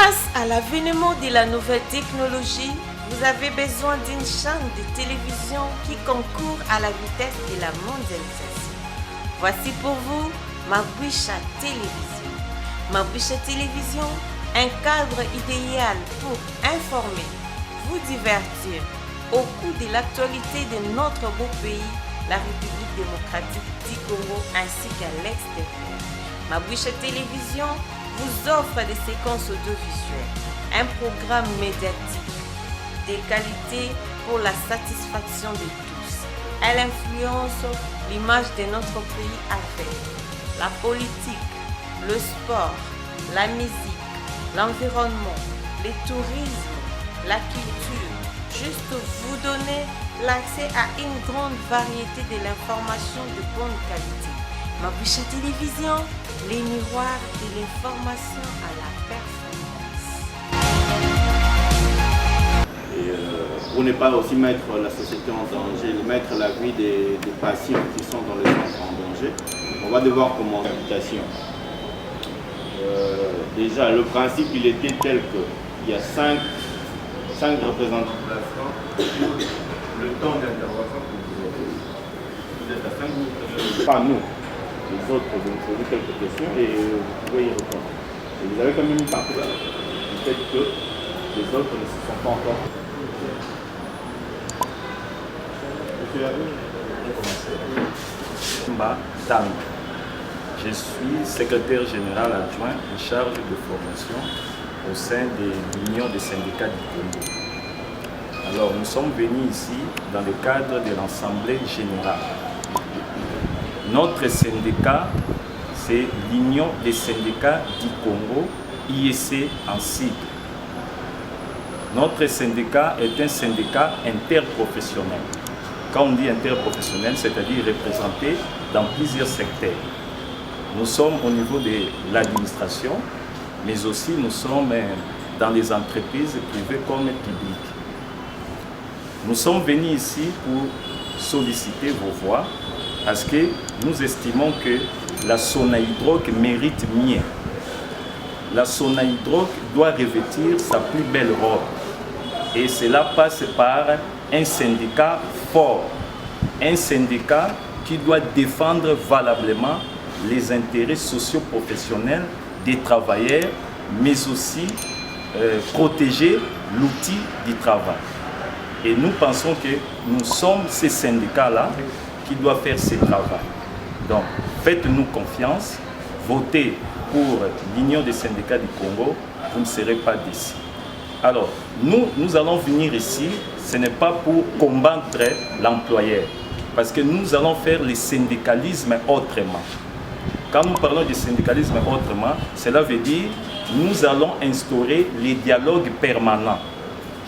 Face à l'avènement de la nouvelle technologie, vous avez besoin d'une chaîne de télévision qui concourt à la vitesse de la mondialisation. Voici pour vous Mabwisha Télévision. Mabwisha Télévision, un cadre idéal pour informer, vous divertir au cours de l'actualité de notre beau pays, la République démocratique du Congo ainsi qu'à l'extérieur. Mabwisha Télévision vous offre des séquences audiovisuelles, un programme médiatique de qualité pour la satisfaction de tous. Elle influence l'image de notre pays avec la politique, le sport, la musique, l'environnement, le tourisme, la culture. Juste vous donner l'accès à une grande variété de l'information de bonne qualité. Mabwisha Télévision, les miroirs de l'information à la performance. Et pour ne pas aussi mettre la société en danger, mettre la vie des patients qui sont dans les centres en danger, on va devoir commencer l'invitation. Déjà, le principe, il était tel qu'il y a 5 représentants de la France. Le temps d'intervention que vous êtes à 5 minutes. Pas nous. Les autres, vous me posez quelques questions et vous pouvez y répondre. Et vous avez quand même une partie là. Du fait que les autres ne se sont pas encore. Je suis secrétaire général adjoint en charge de formation au sein de l'Union des syndicats du Congo. Alors, nous sommes venus ici dans le cadre de l'Assemblée générale. Notre syndicat, c'est l'Union des syndicats du Congo, IEC en sigle. Notre syndicat est un syndicat interprofessionnel. Quand on dit interprofessionnel, c'est-à-dire représenté dans plusieurs secteurs. Nous sommes au niveau de l'administration, mais aussi nous sommes dans les entreprises privées comme publiques. Nous sommes venus ici pour solliciter vos voix parce que nous estimons que la Sonaïdroc mérite mieux. La Sonaïdroc doit revêtir sa plus belle robe. Et cela passe par un syndicat fort. Un syndicat qui doit défendre valablement les intérêts socio-professionnels des travailleurs, mais aussi protéger l'outil du travail. Et nous pensons que nous sommes ces syndicats-là qui doivent faire ce travail. Donc, faites-nous confiance, votez pour l'Union des syndicats du Congo, vous ne serez pas déçus. Alors, nous allons venir ici, ce n'est pas pour combattre l'employeur, parce que nous allons faire le syndicalisme autrement. Quand nous parlons du syndicalisme autrement, cela veut dire que nous allons instaurer les dialogues permanents.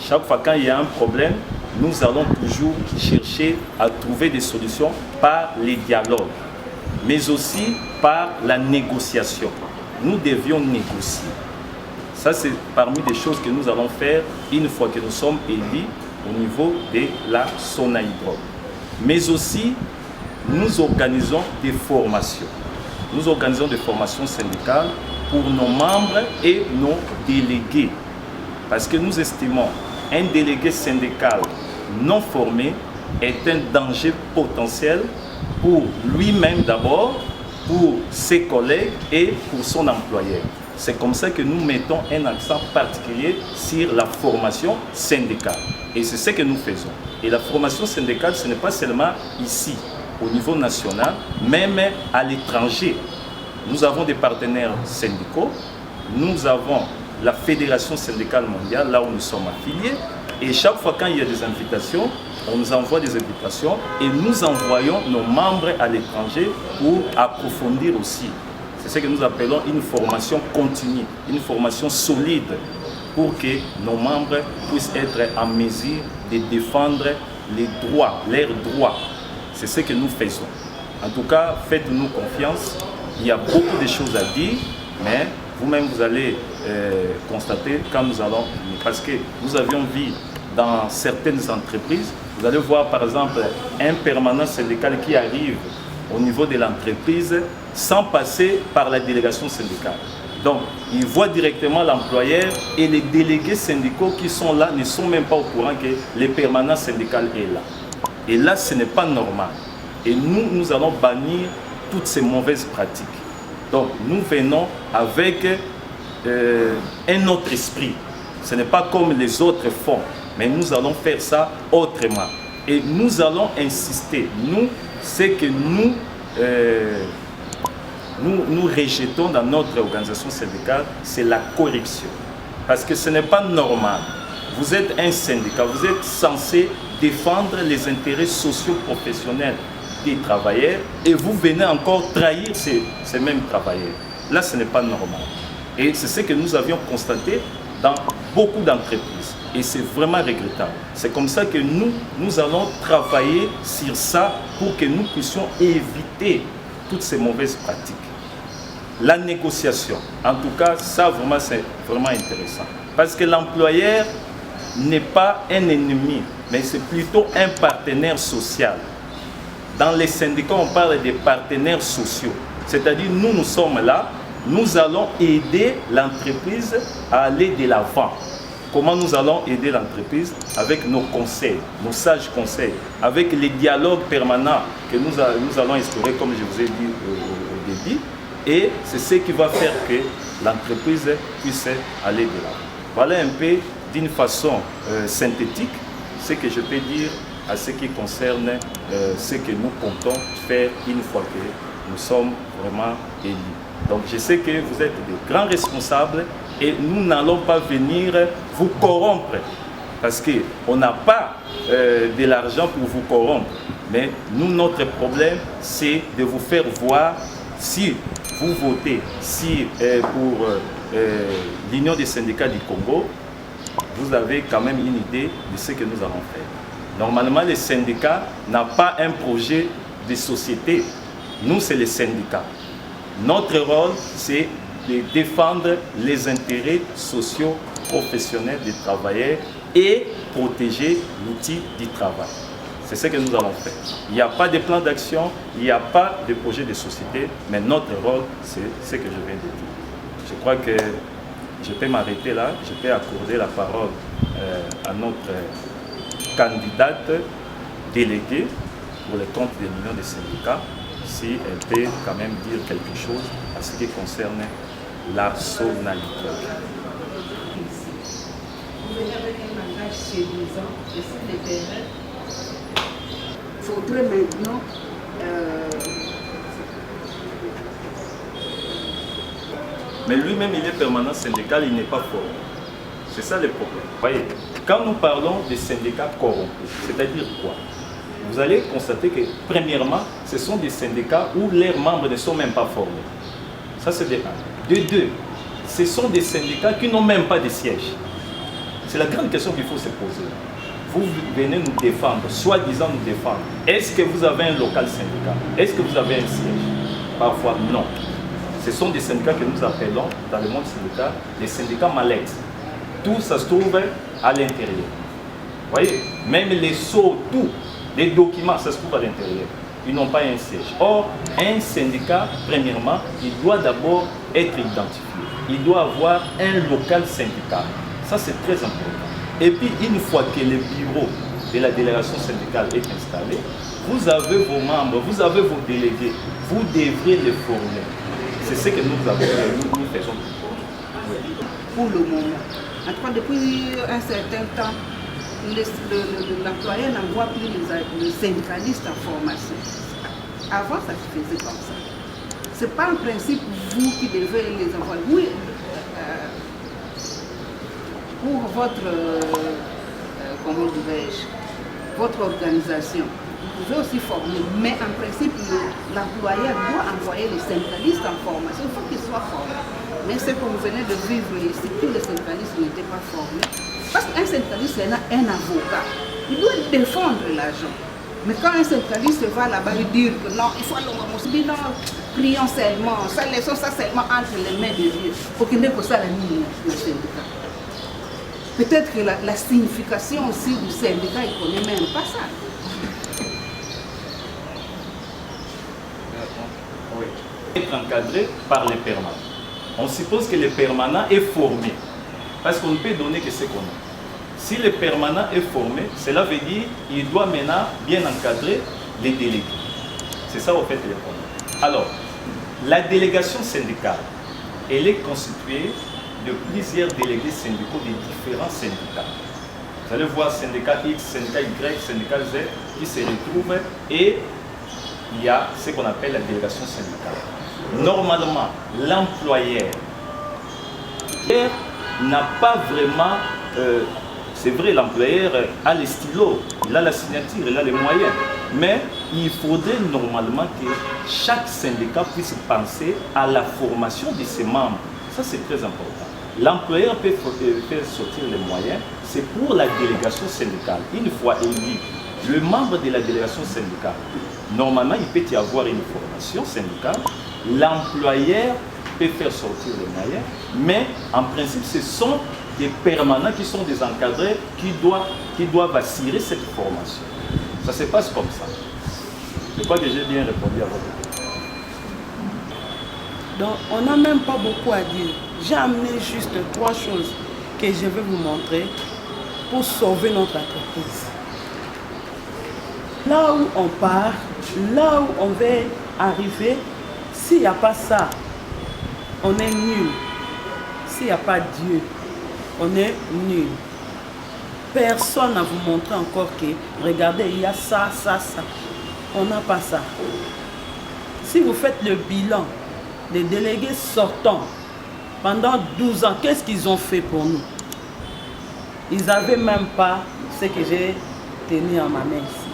Chaque fois qu'il y a un problème, nous allons toujours chercher à trouver des solutions par les dialogues, mais aussi par la négociation. Nous devions négocier. Ça, c'est parmi les choses que nous allons faire une fois que nous sommes élus au niveau de la Sonaïdroc. Mais aussi, nous organisons des formations. Nous organisons des formations syndicales pour nos membres et nos délégués. Parce que nous estimons un délégué syndical non formé est un danger potentiel pour lui-même d'abord, pour ses collègues et pour son employeur. C'est comme ça que nous mettons un accent particulier sur la formation syndicale. Et c'est ce que nous faisons. Et la formation syndicale, ce n'est pas seulement ici, au niveau national, même à l'étranger. Nous avons des partenaires syndicaux, nous avons la Fédération syndicale mondiale, là où nous sommes affiliés, et chaque fois quand il y a des invitations, on nous envoie des invitations et nous envoyons nos membres à l'étranger pour approfondir aussi. C'est ce que nous appelons une formation continue, une formation solide pour que nos membres puissent être en mesure de défendre les droits, leurs droits. C'est ce que nous faisons. En tout cas, faites-nous confiance. Il y a beaucoup de choses à dire, mais vous-même, vous allez constater quand nous allons venir. Parce que nous avions vu dans certaines entreprises, vous allez voir par exemple un permanent syndical qui arrive au niveau de l'entreprise sans passer par la délégation syndicale. Donc, ils voient directement l'employeur et les délégués syndicaux qui sont là ne sont même pas au courant que le permanent syndical est là. Et là, ce n'est pas normal. Et nous allons bannir toutes ces mauvaises pratiques. Donc, nous venons avec un autre esprit. Ce n'est pas comme les autres font, mais nous allons faire ça autrement. Et nous allons insister. Nous, ce que nous rejetons dans notre organisation syndicale, c'est la corruption. Parce que ce n'est pas normal. Vous êtes un syndicat, vous êtes censé défendre les intérêts socio-professionnels des travailleurs et vous venez encore trahir ces mêmes travailleurs. Là, ce n'est pas normal. Et c'est ce que nous avions constaté dans beaucoup d'entreprises. Et c'est vraiment regrettable. C'est comme ça que nous allons travailler sur ça pour que nous puissions éviter toutes ces mauvaises pratiques. La négociation, en tout cas, ça vraiment c'est vraiment intéressant. Parce que l'employeur n'est pas un ennemi, mais c'est plutôt un partenaire social. Dans les syndicats, on parle des partenaires sociaux. C'est-à-dire, nous sommes là, nous allons aider l'entreprise à aller de l'avant. Comment nous allons aider l'entreprise? Avec nos conseils, nos sages conseils, avec les dialogues permanents que nous allons instaurer, comme je vous ai dit au début. Et c'est ce qui va faire que l'entreprise puisse aller de l'avant. Voilà un peu, d'une façon synthétique, ce que je peux dire à ce qui concerne ce que nous comptons faire une fois que nous sommes vraiment élus. Donc je sais que vous êtes des grands responsables et nous n'allons pas venir vous corrompre parce qu'on n'a pas de l'argent pour vous corrompre. Mais nous, notre problème, c'est de vous faire voir si vous votez pour l'Union des syndicats du Congo, vous avez quand même une idée de ce que nous allons faire. Normalement, les syndicats n'ont pas un projet de société. Nous, c'est les syndicats. Notre rôle, c'est de défendre les intérêts sociaux, professionnels des travailleurs et protéger l'outil du travail. C'est ce que nous allons faire. Il n'y a pas de plan d'action, il n'y a pas de projet de société, mais notre rôle, c'est ce que je viens de dire. Je crois que je peux m'arrêter là, je peux accorder la parole à notre candidate déléguée pour le compte de l'Union des syndicats, si elle peut quand même dire quelque chose à ce qui concerne la sonalité. Vous venez avec un langage séduisant et sur le terrain, il faudrait maintenant mais lui-même, il est permanent syndical, il n'est pas formé. C'est ça le problème. Voyez, quand nous parlons des syndicats corrompus, c'est-à-dire quoi? Vous allez constater que, premièrement, ce sont des syndicats où leurs membres ne sont même pas formés. Ça, c'est de 1. De 2, ce sont des syndicats qui n'ont même pas de siège. C'est la grande question qu'il faut se poser. Vous venez nous défendre, soi-disant nous défendre. Est-ce que vous avez un local syndicat? Est-ce que vous avez un siège? Parfois, non. Ce sont des syndicats que nous appelons, dans le monde syndical, les syndicats mallettes. Tout ça se trouve à l'intérieur. Vous voyez, même les sceaux, tout, les documents, ça se trouve à l'intérieur. Ils n'ont pas un siège. Or, un syndicat, premièrement, il doit d'abord être identifié. Il doit avoir un local syndical. Ça, c'est très important. Et puis, une fois que le bureau de la délégation syndicale est installé, vous avez vos membres, vous avez vos délégués. Vous devrez les former. C'est ce que nous avons fait, nous faisons. pour le moment. En tout cas, depuis un certain temps, l'employeur n'envoie plus les syndicalistes en formation. Avant, ça se faisait comme ça. Ce n'est pas en principe vous qui devez les envoyer. Oui, pour votre, comment dirais-je, votre organisation, vous pouvez aussi former, mais en principe, l'employeur doit envoyer les syndicalistes en formation. Il faut qu'ils soient formés. Mais ce que vous venez de vivre ici, tous les syndicalistes n'étaient pas formés. Parce qu'un syndicaliste est un avocat. Il doit défendre l'agent. Mais quand un syndicaliste va là-bas lui dire que non, il faut aller au dit non, prions seulement, ça laissons ça seulement entre les mains de Dieu. Pour qu'il n'ait que ça la ligne, le syndicat. Peut-être que la signification aussi du syndicat, il ne connaît même pas ça. Oui. Être encadré par les permanents. on suppose que le permanent est formé. Parce qu'on ne peut donner que ce qu'on a. Si le permanent est formé, cela veut dire qu'il doit maintenant bien encadrer les délégués. C'est ça, au fait, le problème. Alors, la délégation syndicale, elle est constituée de plusieurs délégués syndicaux de différents syndicats. Vous allez voir syndicat X, syndicat Y, syndicat Z qui se retrouvent et il y a ce qu'on appelle la délégation syndicale. Normalement, l'employeur n'a pas vraiment... c'est vrai, l'employeur a les stylos, il a la signature, il a les moyens. Mais il faudrait normalement que chaque syndicat puisse penser à la formation de ses membres. Ça, c'est très important. L'employeur peut faire sortir les moyens, c'est pour la délégation syndicale. Une fois élu, le membre de la délégation syndicale, normalement, il peut y avoir une formation syndicale. L'employeur peut faire sortir les moyens, mais en principe, ce sont des permanents qui sont des encadrés qui doivent assurer cette formation. Ça se passe comme ça. Je crois que j'ai bien répondu à votre question. Donc, on n'a même pas beaucoup à dire. J'ai amené juste 3 choses que je vais vous montrer pour sauver notre entreprise. Là où on part, là où on va arriver, s'il n'y a pas ça, on est nul. S'il n'y a pas Dieu, on est nul. Personne n'a vous montré encore que, regardez, il y a ça, ça, ça. On n'a pas ça. Si vous faites le bilan des délégués sortants pendant 12 ans, qu'est-ce qu'ils ont fait pour nous? Ils n'avaient même pas ce que j'ai tenu en ma main ici.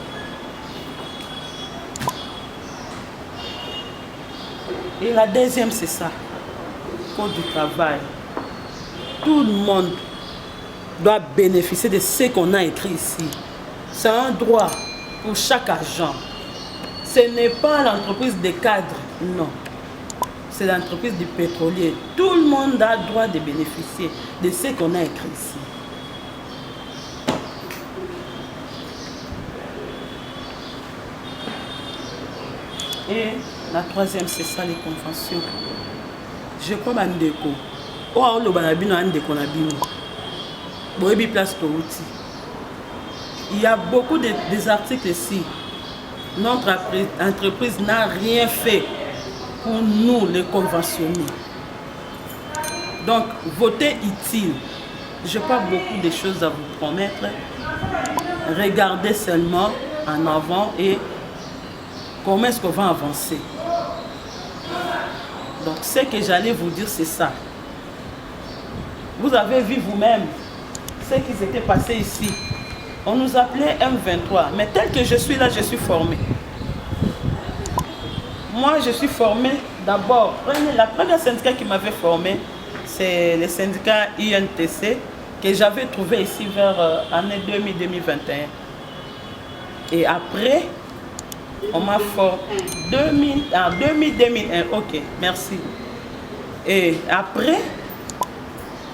Et la deuxième, c'est ça. Code du travail. Tout le monde doit bénéficier de ce qu'on a écrit ici. C'est un droit pour chaque agent. Ce n'est pas l'entreprise des cadres, non. C'est l'entreprise du pétrolier. Tout le monde a le droit de bénéficier de ce qu'on a écrit ici. Et la troisième, c'est ça, les conventions. Je crois que Ndeko. Il y a beaucoup des articles ici. Notre entreprise n'a rien fait pour nous, les conventionnés. Donc, votez utile. Je n'ai pas beaucoup de choses à vous promettre. Regardez seulement en avant et comment est-ce qu'on va avancer. Donc, ce que j'allais vous dire, c'est ça. Vous avez vu vous-même ce qui s'était passé ici. On nous appelait M23. Mais tel que je suis là, je suis formé. Moi, je suis formé d'abord. La première syndicat qui m'avait formé, c'est le syndicat INTC que j'avais trouvé ici vers l'année 2000-2021. Et après, on m'a formé 2000-2001. Ok, merci. Et après,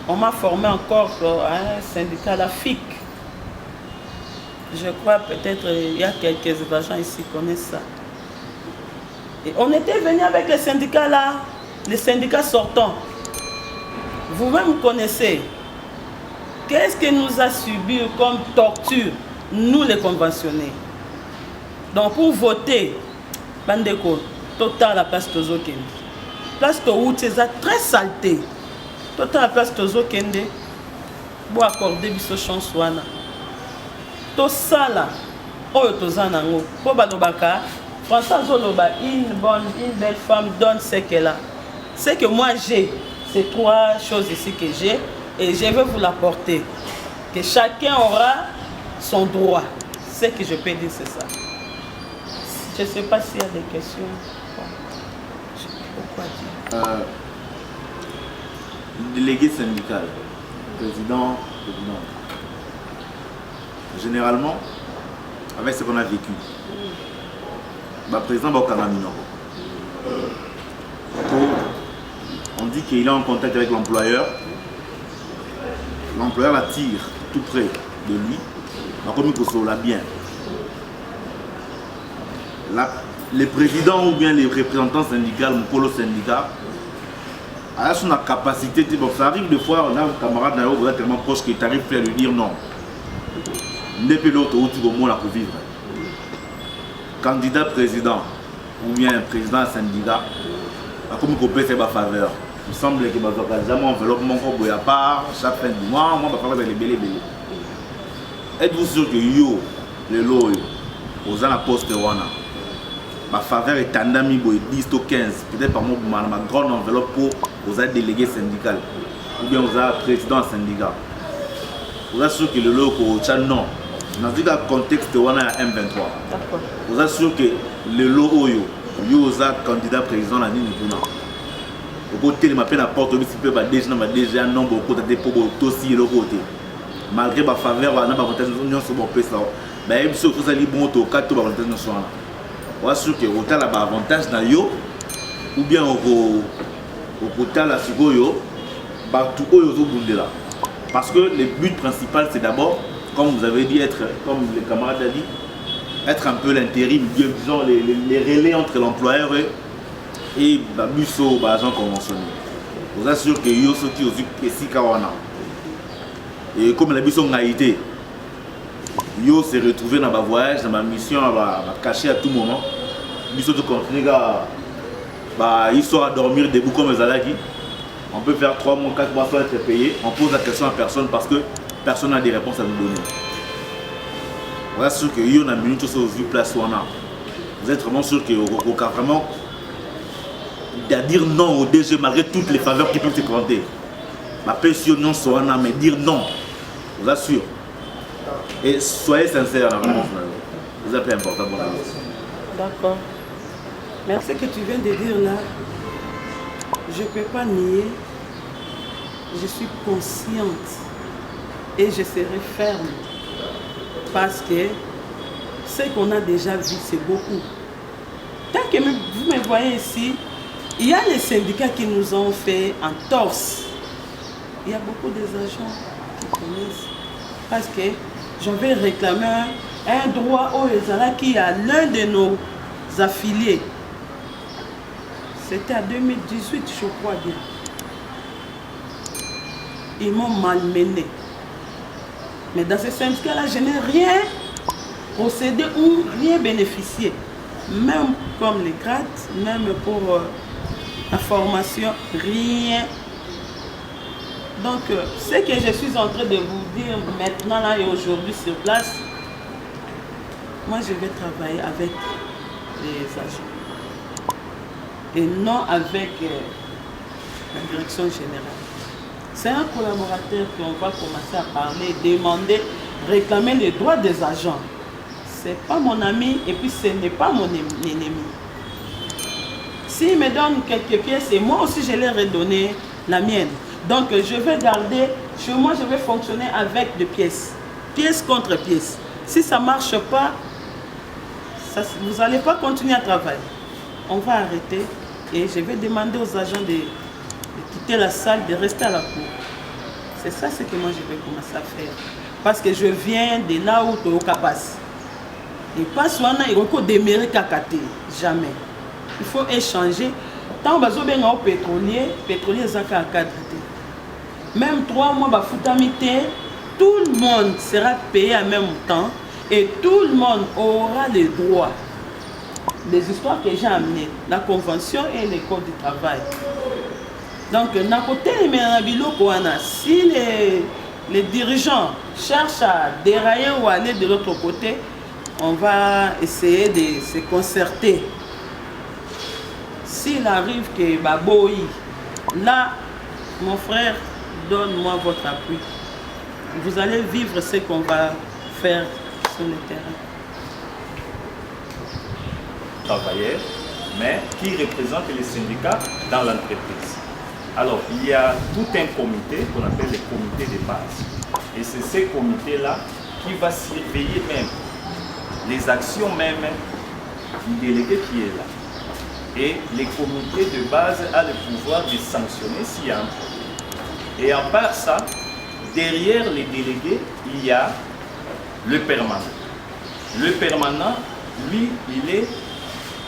on m'a formé encore à un syndicat, la FIC. Je crois peut-être il y a quelques agents ici qui connaissent ça. Et on était venu avec les syndicats là, les syndicats sortants. Vous-même connaissez. Qu'est-ce que nous a subi comme torture, nous les conventionnés? Donc pour voter, Bandeko, total la place Tozo Kende. Place Tozo c'est très salté. Total la place Tozo Kende, pour accorder biso chance wana. To sala, oyo tozana ngo, po balobaka, François Zoloba, une belle femme donne ce qu'elle a. Ce que moi j'ai, c'est 3 choses ici que j'ai et je vais vous l'apporter. Que chacun aura son droit. Ce que je peux dire, c'est ça. Je ne sais pas s'il y a des questions. Je ne sais pas quoi dire. Délégué syndical, président. Généralement, avec ce qu'on a vécu, le président Bokanamino, on dit qu'il est en contact avec l'employeur. L'employeur l'attire tout près de lui, comme il l'a bien. Les présidents ou bien les représentants syndicaux, le polo syndicat, à son capacité, bon, ça arrive des fois, on a un camarade dans vous êtes tellement proche qu'il t'arrive à lui dire non. N'est pas l'autre où tu vas pour vivre. Candidat président ou bien président syndicat, comme on peut faire ma faveur. Il semble que je jamais enveloppe mon corps à part chaque fin du mois, moi je vais faire les bélés. Êtes-vous sûr que yo, le lot, aux ans à poste ma faveur est tendami 10 ou 15, peut-être par moi, ma grande enveloppe pour aux délégués syndicaux ou bien aux présidents syndicats. Vous êtes sûr que le lot non. Dans le contexte on a M23. Vous êtes sûr que le lot oyo aux candidat président la ligne du Nord. Au côté de ma peine à porte déjà un nombre de côté pour aussi le côté. Malgré ma faveur, on a pas avantage nous sur mon pays ça. Mais même si vous allez bon au 4 avantage national. Vous êtes sûr que vous avez avantage dans yo ou bien au côté la sugoyo partout où yo là. Parce que le but principal c'est d'abord, comme vous avez dit, être, comme les camarades ont dit, être un peu l'intérim, disons les relais entre l'employeur et les agents conventionnels. Vous êtes sûr que yo ceux qui ont ici Kawana. Et comme la mission a été, yo s'est retrouvé dans ma voyage, dans ma mission, à cacher à tout moment. Mission de continuer à histoire à dormir debout comme les alaki. On peut faire 3 mois, 4 mois sans être payé. On pose la question à personne parce que personne n'a des réponses à nous donner. Vous êtes sûr que yo a minute sur vue place wana. Vous êtes vraiment sûr que au cas vraiment de dire non au DG malgré toutes les faveurs qui peuvent se présenter. Ma passion non soit mais dire non. Vous êtes sûr. Et soyez sincères dans la réponse. Vous êtes plus important pour la vie. D'accord. Merci que tu viens de dire là. Je ne peux pas nier. Je suis consciente. Et je serai ferme. Parce que ce qu'on a déjà vu, c'est beaucoup. Tant que vous me voyez ici, il y a les syndicats qui nous ont fait en torse. Il y a beaucoup d'agents qui connaissent. Parce que j'avais réclamé un droit au Ezala qui a l'un de nos affiliés. C'était en 2018, je crois bien. Ils m'ont malmené. Mais dans ce syndicat-là, je n'ai rien procédé ou rien bénéficié. Même comme les grades, même pour la formation, rien. Donc, ce que je suis en train de vous dire maintenant là et aujourd'hui sur place, moi je vais travailler avec les agents et non avec la direction générale. C'est un collaborateur qu'on va commencer à parler, demander, réclamer les droits des agents. Ce n'est pas mon ami et puis ce n'est pas mon ennemi. S'il me donne quelques pièces et moi aussi je leur ai donné la mienne. Donc je vais garder, chez moi je vais fonctionner avec des pièces. Pièce contre pièce. Si ça ne marche pas, vous n'allez pas continuer à travailler. On va arrêter et je vais demander aux agents de quitter la salle, de rester à la cour. C'est ça ce que moi je vais commencer à faire. Parce que je viens de là où tu es au Capas. Et pas soit il faut démérer kakate. Jamais. Il faut échanger. Tant que vous avez pétrolier, ça a cadre. Même 3 mois, tout le monde sera payé en même temps et tout le monde aura les droits. Les histoires que j'ai amenées, la convention et les codes du travail. Donc, si les dirigeants cherchent à dérailler ou aller de l'autre côté, on va essayer de se concerter. S'il arrive que Baboui, là, mon frère, donne-moi votre appui. Vous allez vivre ce qu'on va faire sur le terrain. Travailleurs, mais qui représentent les syndicats dans l'entreprise. Alors, il y a tout un comité qu'on appelle le comité de base. Et c'est ce comité-là qui va surveiller même les actions même du délégué qui est là. Et les comités de base a le pouvoir de sanctionner s'il y a un problème. Et à part ça, derrière les délégués, il y a le permanent. Le permanent, lui, il est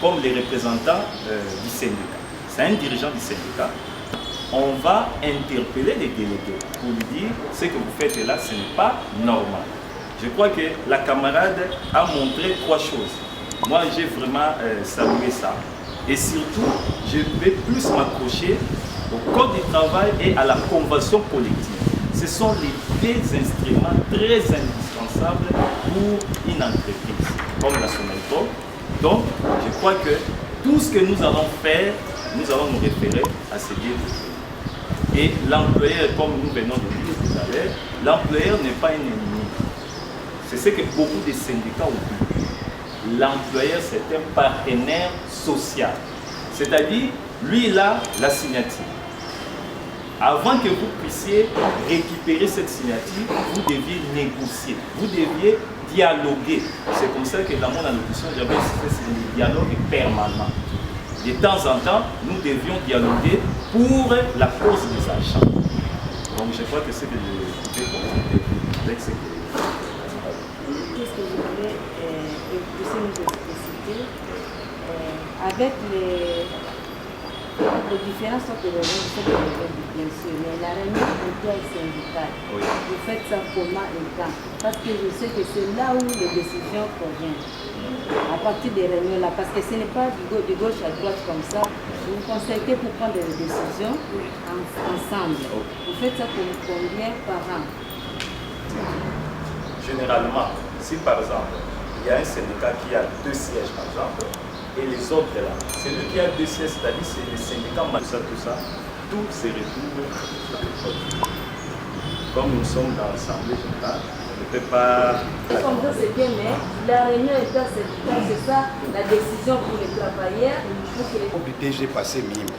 comme les représentants du syndicat. C'est un dirigeant du syndicat. on va interpeller les délégués pour lui dire ce que vous faites là, ce n'est pas normal. Je crois que la camarade a montré 3 choses. Moi, j'ai vraiment salué ça. Et surtout, je vais plus m'accrocher au code du travail et à la convention collective. Ce sont les 2 instruments très indispensables pour une entreprise comme la Sonatrach. Donc, je crois que tout ce que nous allons faire, nous allons nous référer à ces 2 instruments. Et l'employeur, comme nous venons de dire tout à l'heure, l'employeur n'est pas un ennemi. C'est ce que beaucoup de syndicats oublient. L'employeur, c'est un partenaire social. C'est-à-dire, lui, il a la signature. Avant que vous puissiez récupérer cette signature, vous deviez négocier, vous deviez dialoguer. C'est comme ça que dans mon allocution, j'avais insisté sur le dialogue permanent. De temps en temps, nous devions dialoguer pour la cause des achats. Donc je crois que c'est que je peux compléter avec ce que... Qu'est-ce que je voulais pousser une spécificité avec les différentes sortes de réunions, bien sûr, mais la réunion intersyndicale, Oui. vous faites ça comment et quand? Parce que je sais que c'est là où les décisions proviennent, à partir des réunions là, parce que ce n'est pas de gauche à droite comme ça, vous vous concertez pour prendre des décisions ensemble. Vous faites ça pour combien par an? Généralement, si par exemple, il y a un syndicat qui a 2 sièges par exemple, et les autres là, celui qui a 2 sièges, c'est-à-dire c'est les syndicats, tout ça, tout se retrouve dans le code. Comme nous sommes dans l'Assemblée générale, on ne peut pas... Comme ça c'est bien, mais la réunion intersyndicale, c'est ça, la décision pour les travailleurs, pour que les... Le DG passé mime.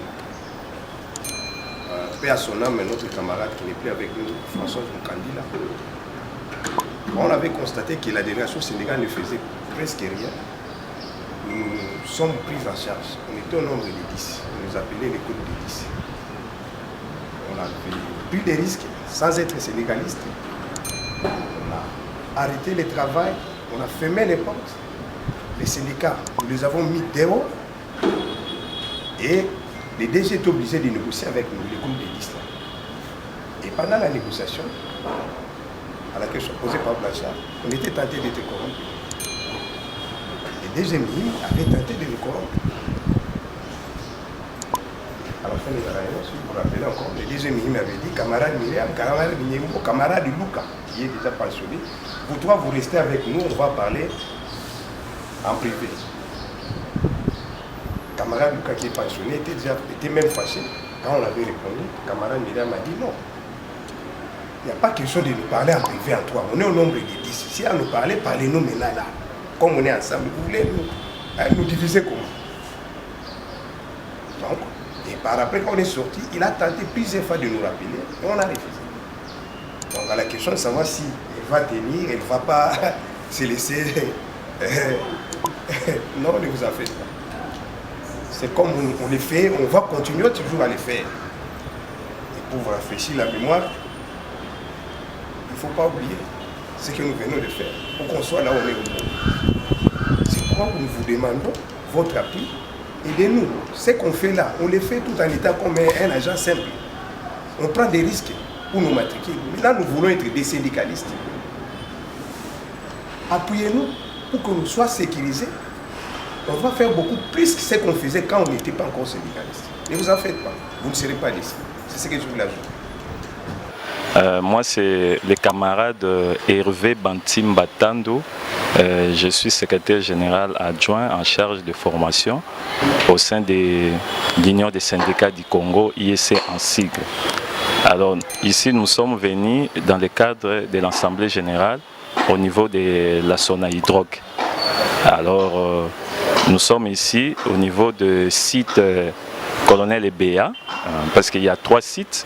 Paix à son âme, notre camarade qui n'est plus avec nous, François Mukandi, là. On avait constaté que la délégation syndicale ne faisait presque rien. Nous sommes pris en charge. On était au nombre de 10. On nous appelait les codes de 10. On a pris des risques sans être syndicaliste. On a arrêté le travail. On a fermé les portes. Les syndicats, nous les avons mis dehors. Et les DG étaient obligés de négocier avec nous, les groupes de 10. Et pendant la négociation, à la question posée par Blanchard, on était tenté d'être corrompus. Les DG Mihim avaient tenté de nous corrompre. À la fin de la réunion, si vous vous rappelez encore, les DG Mihim avaient dit camarade Myriam, camarade Binyembo, camarade Luca, qui est déjà pensionné, vous trois, vous restez avec nous, on va parler en privé. Camarade Luca qui est pensionné était même fâché. Quand on avait répondu, camarade Myriam a dit non. Il n'y a pas question de nous parler en privé en toi. On est au nombre de 10. Si à nous parler, parlez-nous maintenant là. Comme on est ensemble, vous voulez nous diviser comment? Donc, et par après, quand on est sorti, il a tenté plusieurs fois de nous rappeler et on a refusé. Donc, à la question de savoir si elle va tenir, elle ne va pas se laisser. Non, ne vous en faites pas. C'est comme on le fait, on va continuer toujours à le faire. Et pour vous rafraîchir la mémoire, il ne faut pas oublier ce que nous venons de faire pour qu'on soit là où on est au bout. C'est pourquoi nous vous demandons votre appui. Aidez-nous. Ce qu'on fait là, on le fait tout en étant comme un agent simple. On prend des risques pour nous matriculer. Maintenant, nous voulons être des syndicalistes. Appuyez-nous pour que nous soyons sécurisés. On va faire beaucoup plus que ce qu'on faisait quand on n'était pas encore syndicaliste. Ne vous en faites pas. Vous ne serez pas déçus. C'est ce que je voulais ajouter. Moi, c'est le camarade Hervé Bantim Batando. Je suis secrétaire général adjoint en charge de formation au sein de l'Union des syndicats du Congo, IEC en sigle. Alors, ici, nous sommes venus dans le cadre de l'Assemblée générale au niveau de la Sonatrach. Alors, nous sommes ici au niveau du site Colonel Ebea, parce qu'il y a 3 sites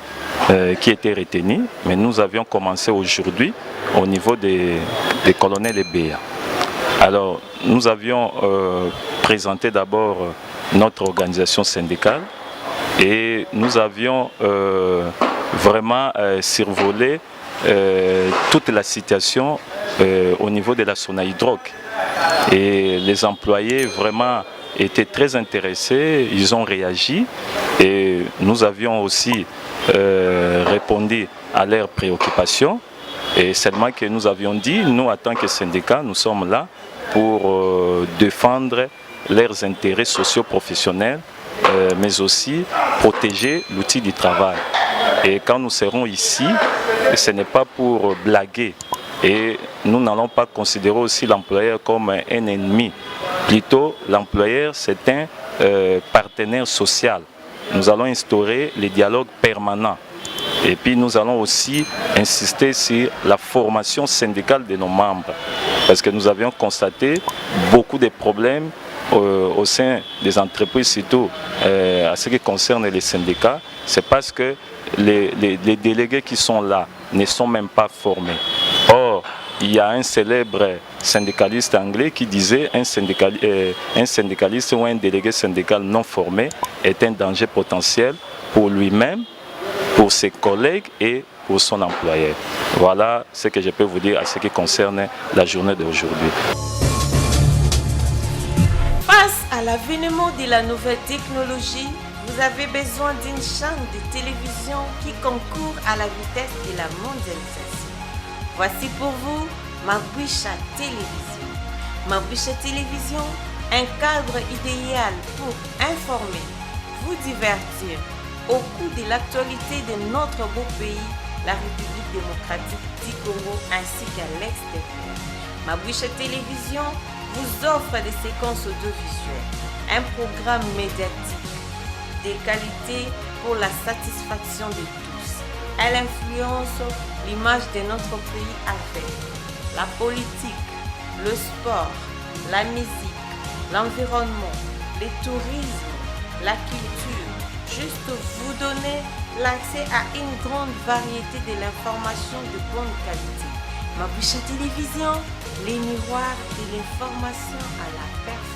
qui étaient retenus, mais nous avions commencé aujourd'hui au niveau des Colonel Ebea. Alors, nous avions présenté d'abord notre organisation syndicale et nous avions vraiment survolé toute la situation au niveau de la Sonatrach. Et les employés vraiment étaient très intéressés, ils ont réagi et Et nous avions aussi répondu à leurs préoccupations. Et seulement que nous avions dit, nous en tant que syndicat, nous sommes là pour défendre leurs intérêts socio-professionnels, mais aussi protéger l'outil du travail. Et quand nous serons ici, ce n'est pas pour blaguer. Et nous n'allons pas considérer aussi l'employeur comme un ennemi. Plutôt, l'employeur, c'est un partenaire social. Nous allons instaurer les dialogues permanents. Et puis nous allons aussi insister sur la formation syndicale de nos membres. Parce que nous avions constaté beaucoup de problèmes au sein des entreprises, surtout à ce qui concerne les syndicats. C'est parce que les délégués qui sont là ne sont même pas formés. Or, il y a un célèbre syndicaliste anglais qui disait un syndicaliste ou un délégué syndical non formé est un danger potentiel pour lui-même, pour ses collègues et pour son employeur. Voilà ce que je peux vous dire à ce qui concerne la journée d'aujourd'hui. Face à l'avènement de la nouvelle technologie, vous avez besoin d'une chaîne de télévision qui concourt à la vitesse de la mondialisation. Voici pour vous Mabwisha Télévision. Mabwisha Télévision, un cadre idéal pour informer, vous divertir au cours de l'actualité de notre beau pays, la République démocratique du Congo ainsi qu'à l'extérieur. Mabwisha Télévision vous offre des séquences audiovisuelles, un programme médiatique, des qualités pour la satisfaction de tous. Elle influence l'image de notre pays avec la politique, le sport, la musique, l'environnement, le tourisme, la culture. Juste vous donner l'accès à une grande variété de l'information de bonne qualité. Mabwisha Télévision, les miroirs de l'information à la perfection.